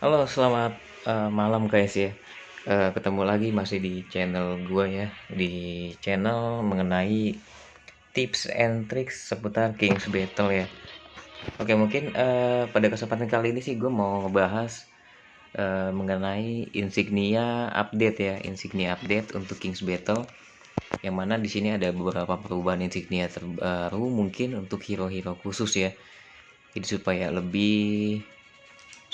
Halo, selamat malam guys ya. Ketemu lagi masih di channel gua ya, di channel mengenai tips and tricks seputar King's Battle ya. Oke, mungkin pada kesempatan kali ini sih gue mau ngebahas mengenai insignia update ya, insignia update untuk King's Battle. Yang mana di sini ada beberapa perubahan insignia terbaru mungkin untuk hero-hero khusus ya. Jadi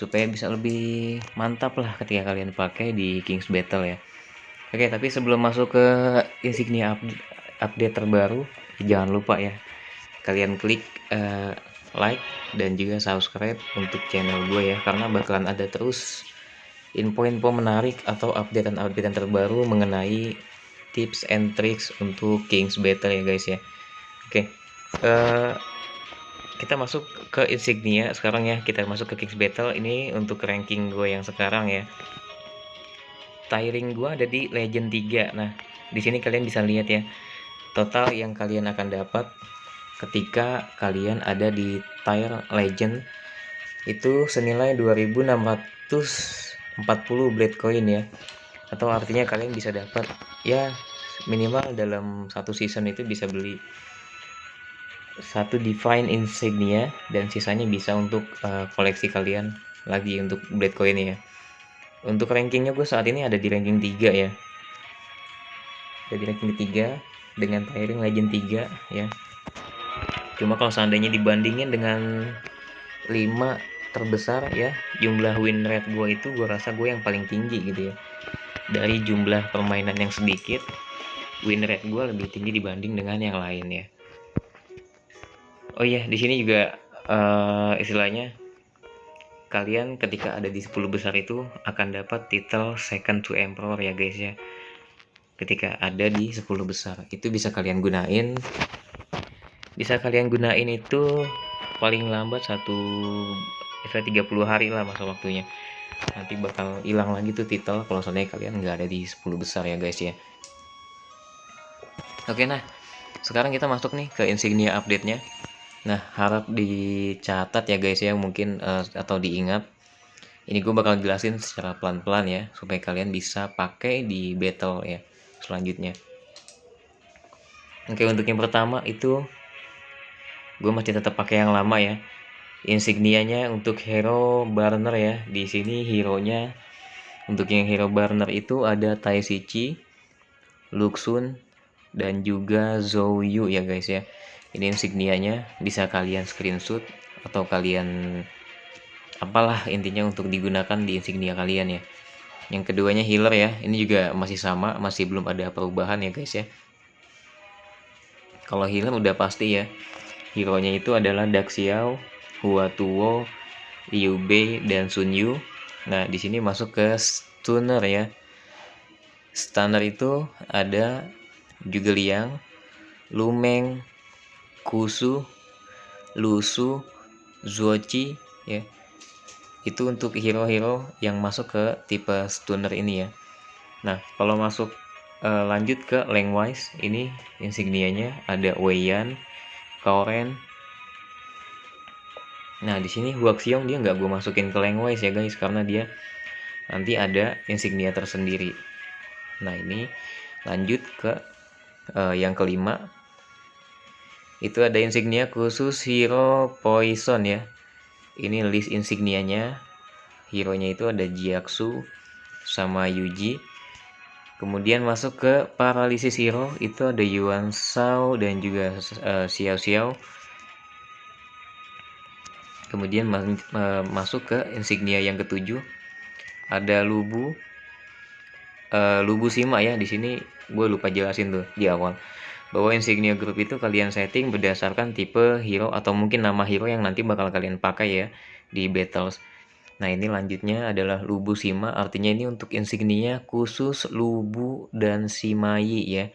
supaya bisa lebih mantap lah ketika kalian pakai di King's Battle ya. Oke, tapi sebelum masuk ke insignia update terbaru, jangan lupa ya kalian klik like dan juga subscribe untuk channel gue ya, karena bakalan ada terus info-info menarik atau updatean terbaru mengenai tips and tricks untuk King's Battle ya guys ya. Oke, uh, kita masuk ke insignia sekarang ya. Kita masuk ke King's Battle. Ini untuk ranking gue yang sekarang ya. Tiring gue ada di Legend 3. Nah, di sini kalian bisa lihat ya, total yang kalian akan dapat ketika kalian ada di tier Legend itu senilai 2640 blade coin ya. Atau artinya kalian bisa dapat ya minimal dalam satu season itu bisa beli satu divine insignia dan sisanya bisa untuk koleksi kalian lagi untuk blade coin ya. Untuk rankingnya gue saat ini ada di ranking 3 ya. Ada di ranking 3 dengan tiring legend 3 ya. Cuma kalau seandainya dibandingin dengan 5 terbesar ya, jumlah win rate gue itu gue rasa gue yang paling tinggi gitu ya. Dari jumlah permainan yang sedikit, win rate gue lebih tinggi dibanding dengan yang lain ya. Oh iya, di sini juga istilahnya kalian ketika ada di 10 besar itu akan dapat titel second to emperor ya guys ya. Ketika ada di 10 besar itu bisa kalian gunain itu paling lambat 30 hari lah masa waktunya. Nanti bakal hilang lagi tuh titel kalau seandainya kalian nggak ada di 10 besar ya guys ya. Oke, nah sekarang kita masuk nih ke insignia update nya. Nah, harap dicatat ya guys ya, mungkin atau diingat. Ini gue bakal jelasin secara pelan-pelan ya, supaya kalian bisa pakai di battle ya selanjutnya. Oke, untuk yang pertama itu gue masih tetap pakai yang lama ya. Insignianya untuk hero burner ya. Di sini hero-nya untuk yang hero burner itu ada Tai Shichi, Luxun, dan juga Zhou Yu ya guys ya. Ini insignianya bisa kalian screenshot atau kalian apalah intinya untuk digunakan di insignia kalian ya. Yang keduanya healer ya. Ini juga masih sama, masih belum ada perubahan ya guys ya. Kalau healer udah pasti ya. Hero-nya itu adalah Daxiao, Hua Tuo, Liu Bei, dan Sun Yu. Nah, di sini masuk ke stunner ya. Stunner itu ada Zhuge Liang, Lu Meng, Kusu, Lusu, Zuochi ya. Itu untuk hero-hero yang masuk ke tipe stunner ini ya. Nah, kalau masuk lanjut ke Lengwise, ini insignianya ada Wei Yan, Kauren. Nah, di sini Huaxiong dia nggak gue masukin ke Lengwise ya guys, karena dia nanti ada insignia tersendiri. Nah, ini lanjut ke yang kelima. Itu ada insignia khusus hero Poison ya. Ini list insignianya. Hero-nya itu ada Jiaxu sama Yuji. Kemudian masuk ke paralisis hero, itu ada Yuan Shao dan juga Xiao Xiao. Kemudian masuk ke insignia yang ketujuh, ada Lubu Sima ya. Di sini gue lupa jelasin tuh di awal bahwa insignia grup itu kalian setting berdasarkan tipe hero atau mungkin nama hero yang nanti bakal kalian pakai ya di battles. Nah, ini lanjutnya adalah Lubu Sima, artinya ini untuk insignia khusus Lubu dan Simai ya.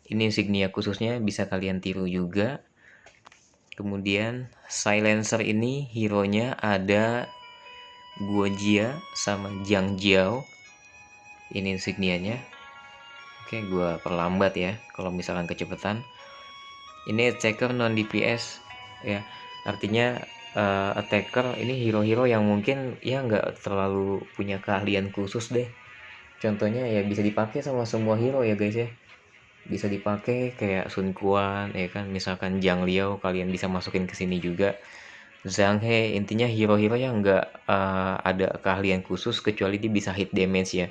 Ini insignia khususnya bisa kalian tiru juga. Kemudian silencer ini hero-nya ada Guojia sama Jiang Jiao. Ini insignianya. Oke, gua perlambat ya kalau misalkan kecepatan. Ini attacker non DPS ya. Artinya attacker ini hero-hero yang mungkin ya nggak terlalu punya keahlian khusus deh. Contohnya ya bisa dipakai sama semua hero ya guys ya. Bisa dipakai kayak Sun Quan ya kan, misalkan Zhang Liao kalian bisa masukin ke sini juga. Zhang He, intinya hero-hero yang nggak ada keahlian khusus kecuali dia bisa hit damage ya.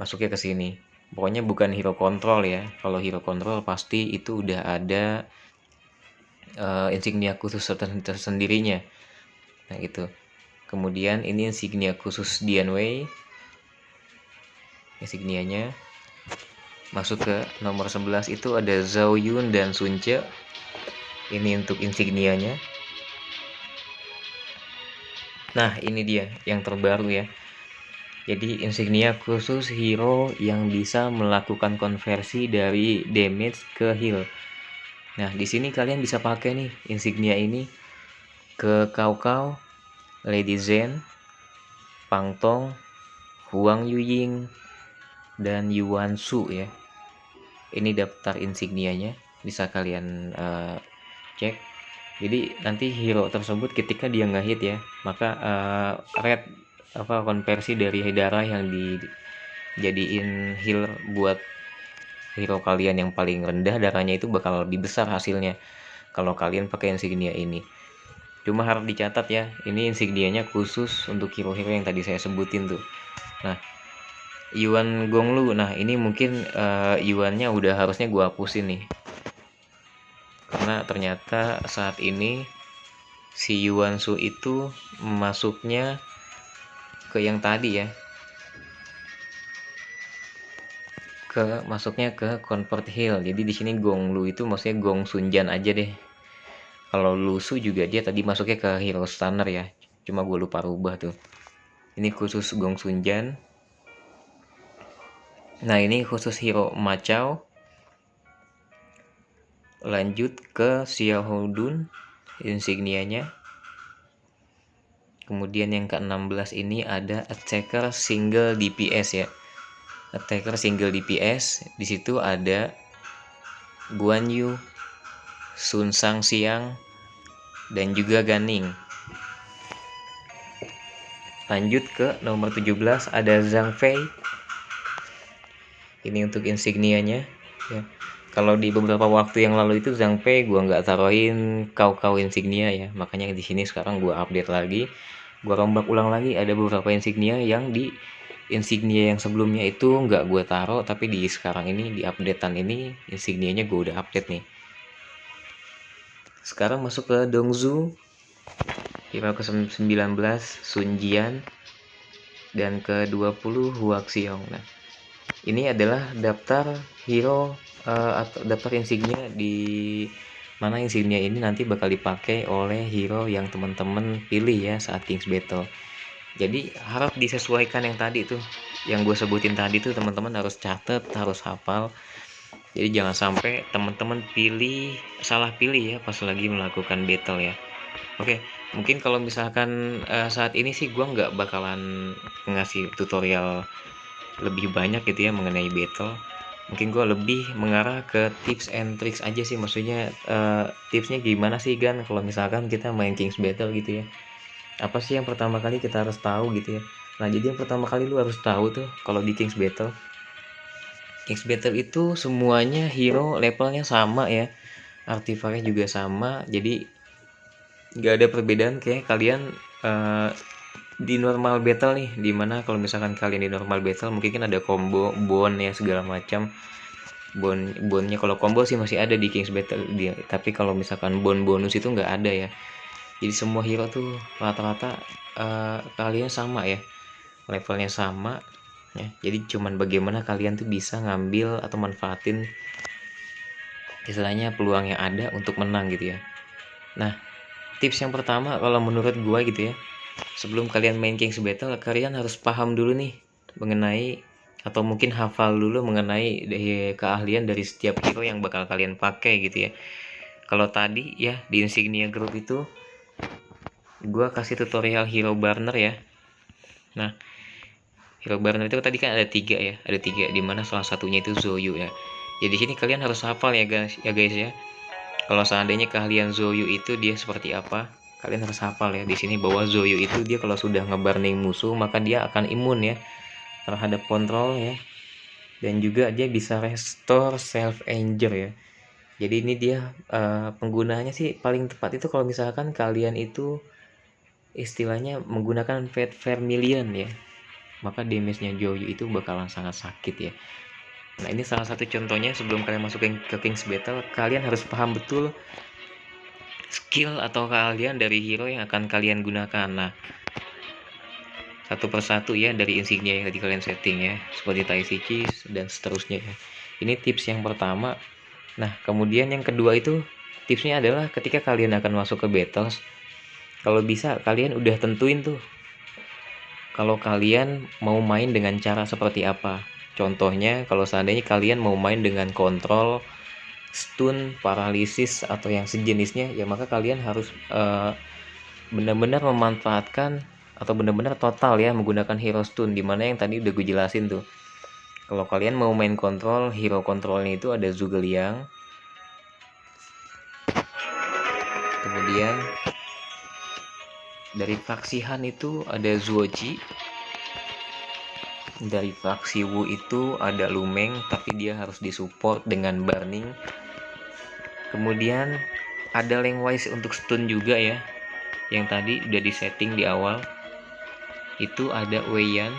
Masuknya ke sini. Pokoknya bukan hero control ya. Kalau hero control pasti itu udah ada insignia khusus tersendirinya. Nah gitu. Kemudian ini insignia khusus Dian Wei. Insignianya masuk ke nomor 11 itu ada Zhao Yun dan Sun Ce. Ini untuk insignianya. Nah ini dia yang terbaru ya. Jadi insignia khusus hero yang bisa melakukan konversi dari damage ke heal. Nah di sini kalian bisa pakai nih insignia ini ke Cao Cao, Lady Zhen, Pang Tong, Huang Yuying, dan Yuan Shu ya. Ini daftar insignianya, bisa kalian cek. Jadi nanti hero tersebut ketika dia nggak hit ya, maka red konversi dari darah yang dijadiin heal buat hero kalian yang paling rendah, darahnya itu bakal lebih besar hasilnya kalau kalian pakai insignia ini. Cuma harus dicatat ya, ini insignianya khusus untuk hero-hero yang tadi saya sebutin tuh. Nah Yuan Gonglu, nah ini mungkin Yuannya udah harusnya gua hapusin nih, karena ternyata saat ini si Yuan Shu itu masuknya ke yang tadi ya, masuknya ke convert heal. Jadi di sini Gonglu itu maksudnya Gong Sunjan aja deh. Kalau Lusu juga dia tadi masuknya ke hero stunner ya, cuma gue lupa rubah tuh. Ini khusus Gong Sunjan. Nah ini khusus hero Macao. Lanjut ke Xiaohudun insignianya. Kemudian yang ke-16 ini ada attacker single DPS ya. Attacker single DPS, di situ ada Guan Yu, Sun Shangxiang, dan juga Ganing. Lanjut ke nomor 17 ada Zhang Fei. Ini untuk insignianya ya. Kalau di beberapa waktu yang lalu itu Zhang Fei gua nggak taruhin kau insignia ya, makanya di sini sekarang gua update lagi, gua rombak ulang lagi. Ada beberapa insignia yang di insignia yang sebelumnya itu nggak gue taruh, tapi di sekarang ini di updatean ini insignianya gue udah update nih. Sekarang masuk ke Dongzhu, hero ke-19 Sun Jian, dan ke-20 Hua Xiong. Nah ini adalah daftar hero atau daftar insignia di mana insignia ini nanti bakal dipakai oleh hero yang teman-teman pilih ya saat King's Battle. Jadi harap disesuaikan yang tadi tuh, yang gue sebutin tadi tuh teman-teman harus catat, harus hafal. Jadi jangan sampai teman-teman salah pilih ya pas lagi melakukan battle ya. Oke, mungkin kalau misalkan saat ini sih gue nggak bakalan ngasih tutorial lebih banyak gitu ya mengenai battle. Mungkin gue lebih mengarah ke tips and tricks aja sih, maksudnya tipsnya gimana sih Gan kalau misalkan kita main King's Battle gitu ya. Apa sih yang pertama kali kita harus tahu gitu ya. Nah jadi yang pertama kali lu harus tahu tuh kalau di King's Battle itu semuanya hero levelnya sama ya, artifaknya juga sama, jadi nggak ada perbedaan kayak kalian di normal battle nih, dimana kalau misalkan kalian di normal battle mungkin kan ada combo bond ya segala macam. Bondnya kalau combo sih masih ada di King's Battle dia, tapi kalau misalkan bond bonus itu nggak ada ya. Jadi semua hero tuh rata-rata kalian sama ya, levelnya sama ya. Jadi cuman bagaimana kalian tuh bisa ngambil atau manfaatin istilahnya peluang yang ada untuk menang gitu ya. Nah tips yang pertama kalau menurut gua gitu ya, sebelum kalian main King's Battle kalian harus paham dulu nih mengenai atau mungkin hafal dulu mengenai keahlian dari setiap hero yang bakal kalian pakai gitu ya. Kalau tadi ya di insignia group itu gua kasih tutorial hero burner ya. Nah hero burner itu tadi kan ada 3 ya, ada 3 dimana salah satunya itu Zoyu ya. Jadi di sini kalian harus hafal ya guys ya. Kalau seandainya keahlian Zoyu itu dia seperti apa, Kalian harus hafal ya di sini bahwa Zoyo itu dia kalau sudah ngeburning musuh maka dia akan imun ya terhadap kontrol ya, dan juga dia bisa restore self anger ya. Jadi ini dia penggunaannya sih paling tepat itu kalau misalkan kalian itu istilahnya menggunakan Fate Vermilion ya, maka damage-nya Zoyo itu bakalan sangat sakit ya. Nah ini salah satu contohnya. Sebelum kalian masuk ke King's Battle, kalian harus paham betul skill atau keahlian dari hero yang akan kalian gunakan. Nah satu persatu ya dari insignia yang tadi kalian setting ya, seperti Taisi Cheese dan seterusnya ya. Ini tips yang pertama. Nah kemudian yang kedua itu tipsnya adalah ketika kalian akan masuk ke battles, kalau bisa kalian udah tentuin tuh kalau kalian mau main dengan cara seperti apa. Contohnya kalau seandainya kalian mau main dengan kontrol, stun, paralisis atau yang sejenisnya ya, maka kalian harus benar-benar memanfaatkan atau benar-benar total ya menggunakan hero stun, dimana yang tadi udah gue jelasin tuh. Kalau kalian mau main kontrol, hero kontrolnya itu ada Zhuge Liang, kemudian dari faksi Han itu ada Zuoji, dari faksi Wu itu ada Lumeng tapi dia harus disupport dengan burning. Kemudian ada Leng Wise untuk stun juga ya, yang tadi udah disetting di awal. Itu ada Wei Yan.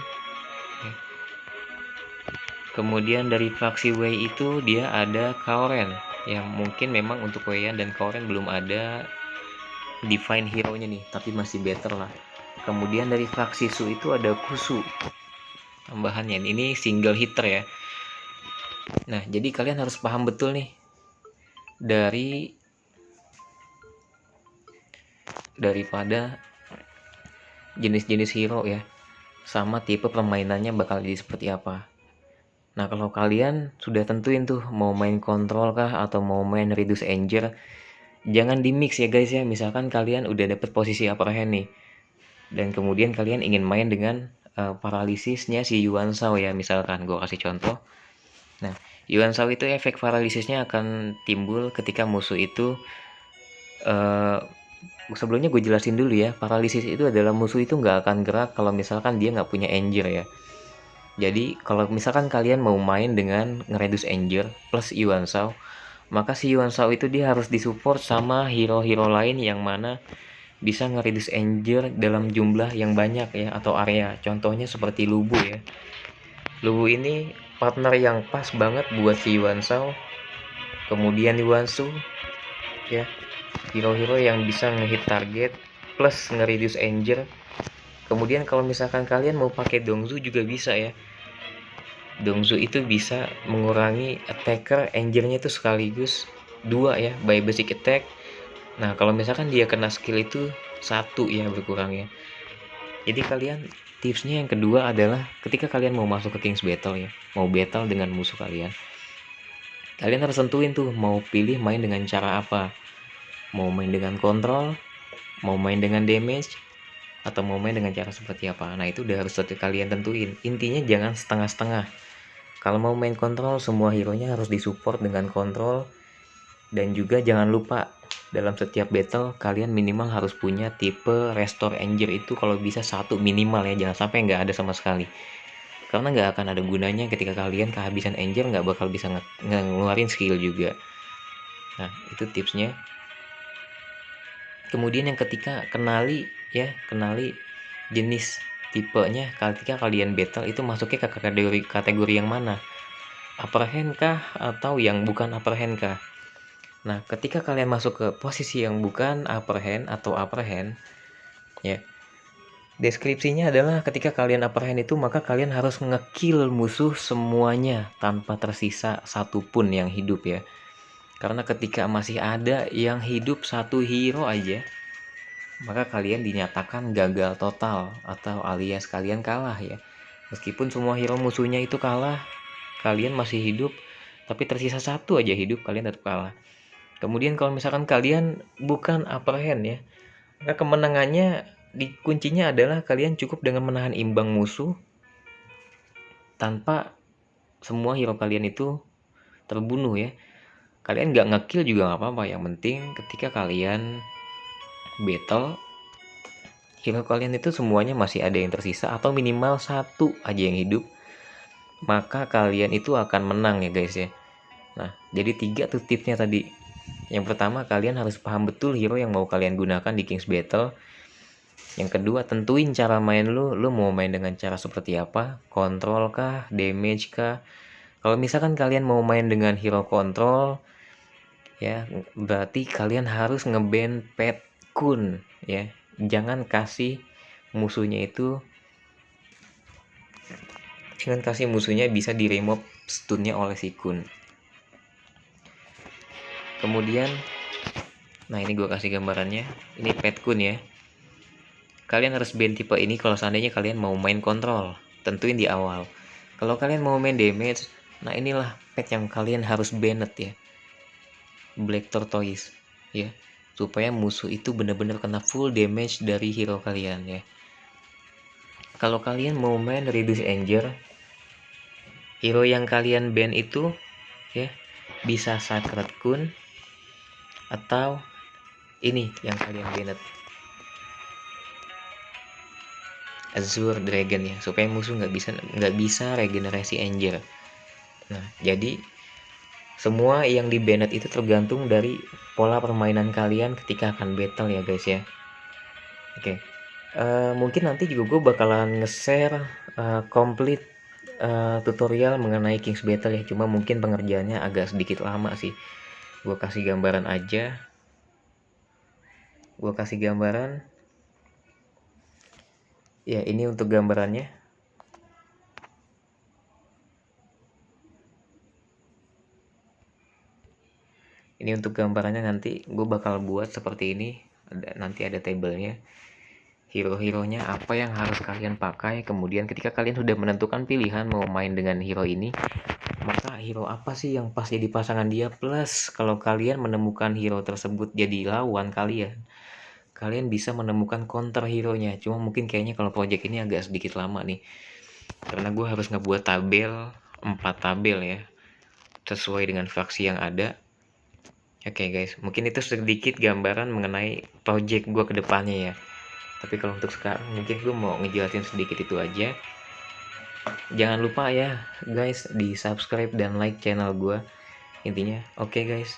Kemudian dari faksi Wei itu dia ada Kaoren, yang mungkin memang untuk Wei Yan dan Kaoren belum ada divine hero nya nih, tapi masih better lah. Kemudian dari faksi Su itu ada Kusu tambahannya, ini single hitter ya. Nah jadi kalian harus paham betul nih daripada jenis-jenis hero ya, sama tipe permainannya bakal jadi seperti apa. Nah kalau kalian sudah tentuin tuh mau main kontrol kah atau mau main reduce anger, jangan di mix ya guys ya. Misalkan kalian udah dapet posisi upper hand nih, dan kemudian kalian ingin main dengan paralisisnya si Yuan Shao ya, misalkan gue kasih contoh. Nah Yuan Shao itu efek paralisisnya akan timbul ketika musuh itu sebelumnya gue jelasin dulu ya, paralisis itu adalah musuh itu nggak akan gerak kalau misalkan dia nggak punya anger ya. Jadi kalau misalkan kalian mau main dengan ngereduce anger plus Yuan Shao, maka si Yuan Shao itu dia harus disupport sama hero-hero lain yang mana bisa ngereduce anger dalam jumlah yang banyak ya, atau area. Contohnya seperti Lubu ya. Lubu ini partner yang pas banget buat si Yuan Shao. Kemudian Yuan Shu ya, hero-hero yang bisa ngehit target plus ngereduce anger. Kemudian kalau misalkan kalian mau pakai Dongzu juga bisa ya. Dongzu itu bisa mengurangi attacker angernya itu sekaligus 2 ya, by basic attack. Nah kalau misalkan dia kena skill itu 1 ya berkurang ya. Jadi kalian tipsnya yang kedua adalah ketika kalian mau masuk ke King's Battle ya, mau battle dengan musuh kalian, kalian harus tentuin tuh mau pilih main dengan cara apa. Mau main dengan kontrol, mau main dengan damage, atau mau main dengan cara seperti apa. Nah itu udah harus kalian tentuin. Intinya jangan setengah-setengah. Kalau mau main kontrol, semua hero nya harus disupport dengan kontrol. Dan juga jangan lupa dalam setiap battle kalian minimal harus punya tipe restore anger itu kalau bisa 1 minimal ya, jangan sampai nggak ada sama sekali, karena nggak akan ada gunanya ketika kalian kehabisan anger, nggak bakal bisa ngeluarin skill juga. Nah itu tipsnya. Kemudian yang ketika kenali jenis tipenya ketika kalian battle itu masuknya ke kategori yang mana, upper hand kah atau yang bukan upper hand kah. Nah ketika kalian masuk ke posisi yang bukan upper hand atau upper hand ya, deskripsinya adalah ketika kalian upper hand itu maka kalian harus ngekill musuh semuanya tanpa tersisa satupun yang hidup ya. Karena ketika masih ada yang hidup satu hero aja, maka kalian dinyatakan gagal total atau alias kalian kalah ya. Meskipun semua hero musuhnya itu kalah, kalian masih hidup, tapi tersisa satu aja hidup, kalian tetap kalah. Kemudian kalau misalkan kalian bukan upper hand ya, maka kemenangannya kuncinya adalah kalian cukup dengan menahan imbang musuh tanpa semua hero kalian itu terbunuh ya. Kalian nggak ngekill juga nggak apa-apa, yang penting ketika kalian battle, hero kalian itu semuanya masih ada yang tersisa atau minimal satu aja yang hidup, maka kalian itu akan menang ya guys ya. Nah, jadi 3 tuh tipsnya tadi. Yang pertama, kalian harus paham betul hero yang mau kalian gunakan di King's Battle. Yang kedua, tentuin cara main lu mau main dengan cara seperti apa, kontrol kah, damage kah. Kalau misalkan kalian mau main dengan hero kontrol, ya berarti kalian harus ngeban Pet Kun ya. Jangan kasih musuhnya bisa di remove stunnya oleh si Kun. Kemudian, nah ini gue kasih gambarannya, ini Pet Kun ya. Kalian harus ban tipe ini kalau seandainya kalian mau main kontrol, tentuin di awal. Kalau kalian mau main damage, nah inilah pet yang kalian harus banned ya, Black Tortoise ya, supaya musuh itu benar-benar kena full damage dari hero kalian ya. Kalau kalian mau main Reduce Anger, hero yang kalian ban itu ya bisa Sacred Kun atau ini yang kalian banned, Azure Dragon ya, supaya musuh nggak bisa regenerasi Anger. Nah, jadi semua yang di banned itu tergantung dari pola permainan kalian ketika akan battle ya guys ya. Oke. Mungkin nanti juga gue bakalan nge-share komplit tutorial mengenai King's Battle ya. Cuma mungkin pengerjaannya agak sedikit lama sih. Gue kasih gambaran aja. Ya, ini untuk gambarannya. Ini untuk gambarannya, nanti gue bakal buat seperti ini. Nanti ada tabelnya. Hero-heronya apa yang harus kalian pakai. Kemudian ketika kalian sudah menentukan pilihan mau main dengan hero ini, maka hero apa sih yang pas jadi pasangan dia. Plus kalau kalian menemukan hero tersebut jadi lawan kalian bisa menemukan counter hero-nya. Cuma mungkin kayaknya kalau project ini agak sedikit lama nih, karena gue harus ngebuat tabel 4 tabel ya, sesuai dengan faksi yang ada. Oke guys, mungkin itu sedikit gambaran mengenai project gue kedepannya ya. Tapi kalau untuk sekarang mungkin gue mau ngejelasin sedikit itu aja. Jangan lupa ya guys, di subscribe dan like channel gue intinya. Oke guys,